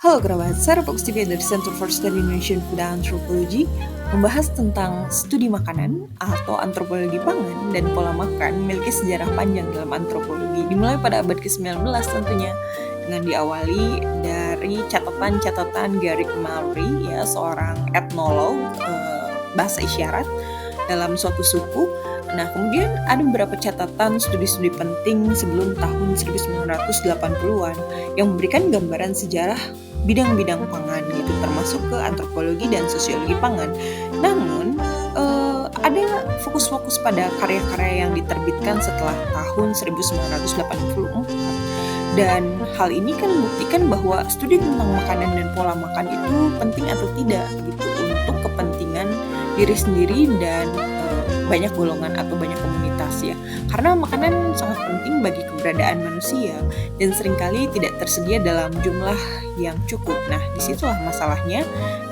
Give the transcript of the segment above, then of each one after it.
Halo kerabat, saya Repok TV dari Center for Study Indonesian Food and Anthropology membahas tentang studi makanan atau antropologi pangan dan pola makan memiliki sejarah panjang dalam antropologi dimulai pada abad ke-19 tentunya dengan diawali dari catatan-catatan Garrick Mallory ya seorang etnolog bahasa isyarat dalam suatu suku. Nah, kemudian ada beberapa catatan studi-studi penting sebelum tahun 1980-an yang memberikan gambaran sejarah bidang-bidang pangan gitu, termasuk ke antropologi dan sosiologi pangan. Namun, ada fokus-fokus pada karya-karya yang diterbitkan setelah tahun 1984. Dan hal ini kan membuktikan bahwa studi tentang makanan dan pola makan itu penting atau tidak gitu untuk kepentingan diri sendiri dan banyak golongan atau banyak komunitas ya. Karena makanan sangat penting bagi keberadaan manusia dan seringkali tidak tersedia dalam jumlah yang cukup. Nah, disitulah masalahnya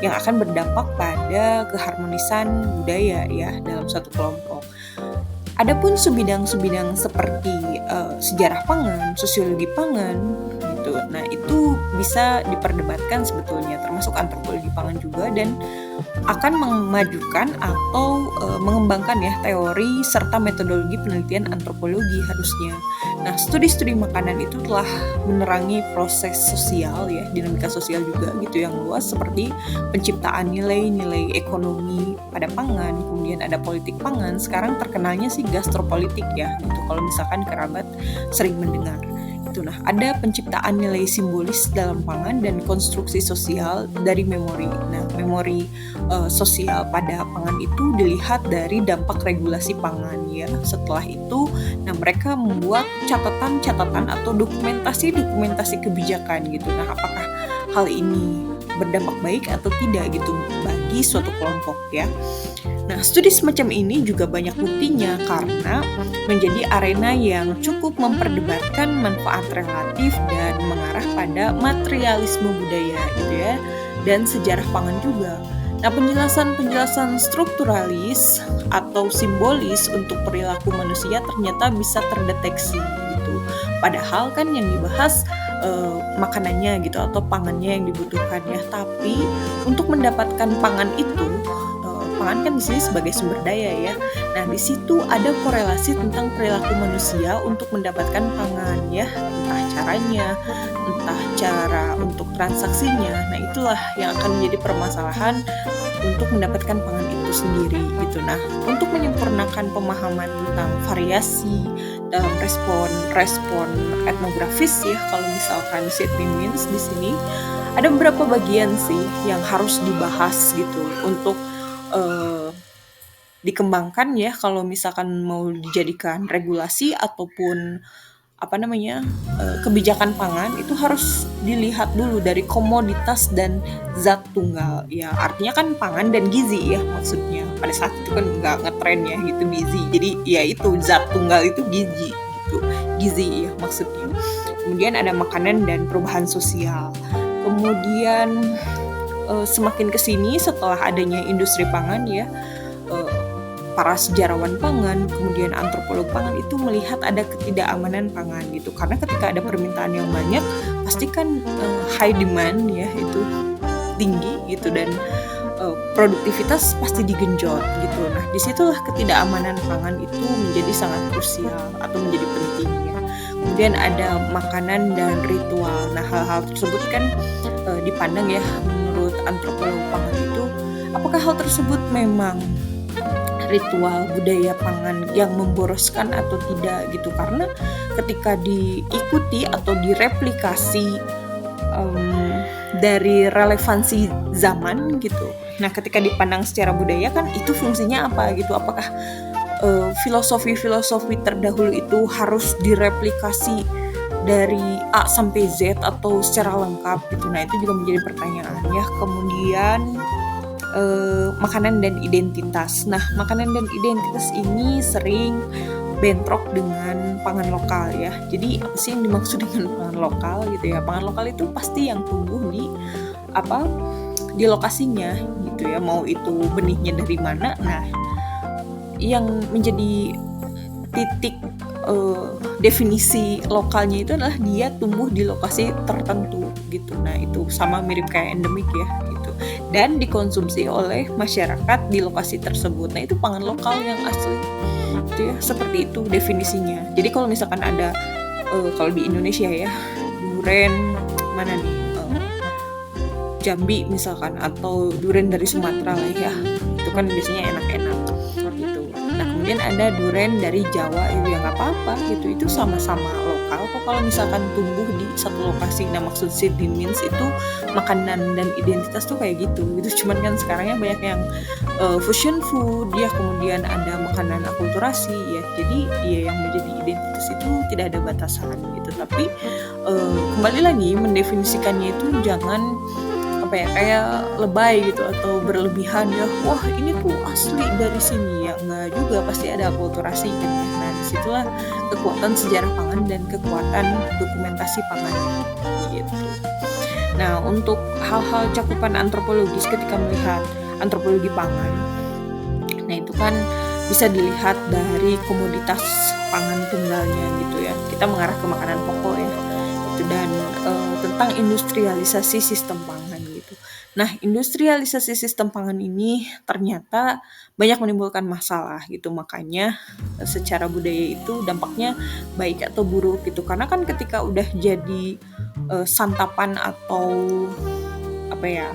yang akan berdampak pada keharmonisan budaya ya dalam suatu kelompok. Adapun sebidang-sebidang seperti sejarah pangan, sosiologi pangan gitu. Nah, itu bisa diperdebatkan sebetulnya termasuk antropologi pangan juga dan akan memajukan atau mengembangkan ya teori serta metodologi penelitian antropologi harusnya. Nah, studi-studi makanan itu telah menerangi proses sosial ya, dinamika sosial juga gitu yang luas seperti penciptaan nilai-nilai ekonomi pada pangan, kemudian ada politik pangan. Sekarang terkenalnya sih gastropolitik ya, gitu kalau misalkan kerabat sering mendengar. Nah, ada penciptaan nilai simbolis dalam pangan dan konstruksi sosial dari memori. Nah, memori sosial pada pangan itu dilihat dari dampak regulasi pangan ya. Setelah itu, nah mereka membuat catatan-catatan atau dokumentasi kebijakan gitu. Nah, apakah hal ini berdampak baik atau tidak gitu bagi suatu kelompok ya. Nah, studi semacam ini juga banyak buktinya karena menjadi arena yang cukup memperdebatkan manfaat relatif dan mengarah pada materialisme budaya gitu ya, dan sejarah pangan juga. Nah, penjelasan-penjelasan strukturalis atau simbolis untuk perilaku manusia ternyata bisa terdeteksi gitu. Padahal kan yang dibahas makanannya gitu atau pangannya yang dibutuhkan ya, tapi untuk mendapatkan pangan itu pangan kan di sini sebagai sumber daya ya. Nah, di situ ada korelasi tentang perilaku manusia untuk mendapatkan pangan ya, entah caranya, entah cara untuk transaksinya. Nah, itulah yang akan menjadi permasalahan untuk mendapatkan pangan itu sendiri gitu. Nah, untuk menyempurnakan pemahaman tentang variasi dalam respon etnografis ya, kalau misalkan Sydney Mins di sini ada beberapa bagian sih yang harus dibahas gitu untuk dikembangkan ya kalau misalkan mau dijadikan regulasi ataupun kebijakan pangan itu harus dilihat dulu dari komoditas dan zat tunggal ya, artinya kan pangan dan gizi ya maksudnya. Pada saat itu kan nggak ngetren ya gitu gizi, jadi ya itu zat tunggal itu gizi gitu, gizi ya maksudnya. Kemudian ada makanan dan perubahan sosial. Kemudian semakin kesini setelah adanya industri pangan ya, para sejarawan pangan, kemudian antropolog pangan itu melihat ada ketidakamanan pangan gitu. Karena ketika ada permintaan yang banyak, pasti kan high demand ya, itu tinggi gitu dan produktivitas pasti digenjot gitu. Nah, disitulah ketidakamanan pangan itu menjadi sangat krusial atau menjadi penting ya. Kemudian ada makanan dan ritual. Nah, hal-hal tersebut kan dipandang ya menurut antropolog pangan itu, apakah hal tersebut memang ritual budaya pangan yang memboroskan atau tidak gitu. Karena ketika diikuti atau direplikasi dari relevansi zaman gitu, nah ketika dipandang secara budaya kan itu fungsinya apa gitu, apakah filosofi-filosofi terdahulu itu harus direplikasi dari A sampai Z atau secara lengkap gitu. Nah, itu juga menjadi pertanyaan ya. Kemudian makanan dan identitas. Nah, makanan dan identitas ini sering bentrok dengan pangan lokal ya. Jadi apa sih yang dimaksud dengan pangan lokal gitu ya? Pangan lokal itu pasti yang tumbuh di lokasinya gitu ya. Mau itu benihnya dari mana. Nah, yang menjadi titik definisi lokalnya itu adalah dia tumbuh di lokasi tertentu gitu. Nah itu sama mirip kayak endemik ya gitu. Dan dikonsumsi oleh masyarakat di lokasi tersebut. Nah itu pangan lokal yang asli itu ya, seperti itu definisinya. Jadi kalau misalkan ada kalau di Indonesia ya duren mana nih Jambi misalkan atau duren dari Sumatera lah ya, itu kan biasanya enak-enak gitu. Nah kemudian ada duren dari Jawa ya nggak apa-apa gitu, itu sama-sama lokal kok kalau misalkan tumbuh di satu lokasi. Nah maksud city means itu makanan dan identitas tuh kayak gitu. Cuman kan sekarangnya banyak yang fusion food ya, kemudian ada makanan akulturasi ya, jadi ya yang menjadi identitas itu tidak ada batasan gitu. Tapi kembali lagi mendefinisikannya itu jangan apa ya kayak lebay gitu atau berlebihan ya, wah ini tuh asli dari sini ya, enggak juga, pasti ada akulturasi gitu. Nah disitulah kekuatan sejarah pangan dan kekuatan dokumentasi pangan gitu. Nah untuk hal-hal cakupan antropologis ketika melihat antropologi pangan, nah itu kan bisa dilihat dari komoditas pangan tunggalnya gitu ya, kita mengarah ke makanan pokok ya gitu, dan tentang industrialisasi sistem pangan gitu. Nah industrialisasi sistem pangan ini ternyata banyak menimbulkan masalah gitu, makanya secara budaya itu dampaknya baik atau buruk gitu, karena kan ketika udah jadi santapan atau apa ya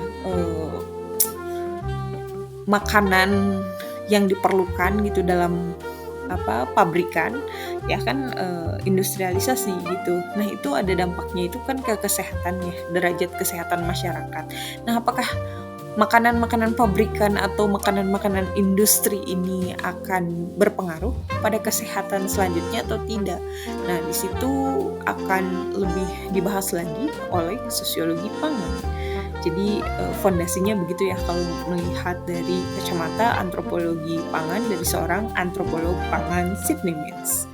makanan yang diperlukan gitu dalam pabrikan ya kan, industrialisasi gitu. Nah itu ada dampaknya itu kan ke kesehatan ya, derajat kesehatan masyarakat. Nah apakah makanan-makanan pabrikan atau makanan-makanan industri ini akan berpengaruh pada kesehatan selanjutnya atau tidak? Nah di situ akan lebih dibahas lagi oleh sosiologi pangan. Jadi fondasinya begitu ya kalau melihat dari kacamata antropologi pangan dari seorang antropolog pangan Sydney Mintz.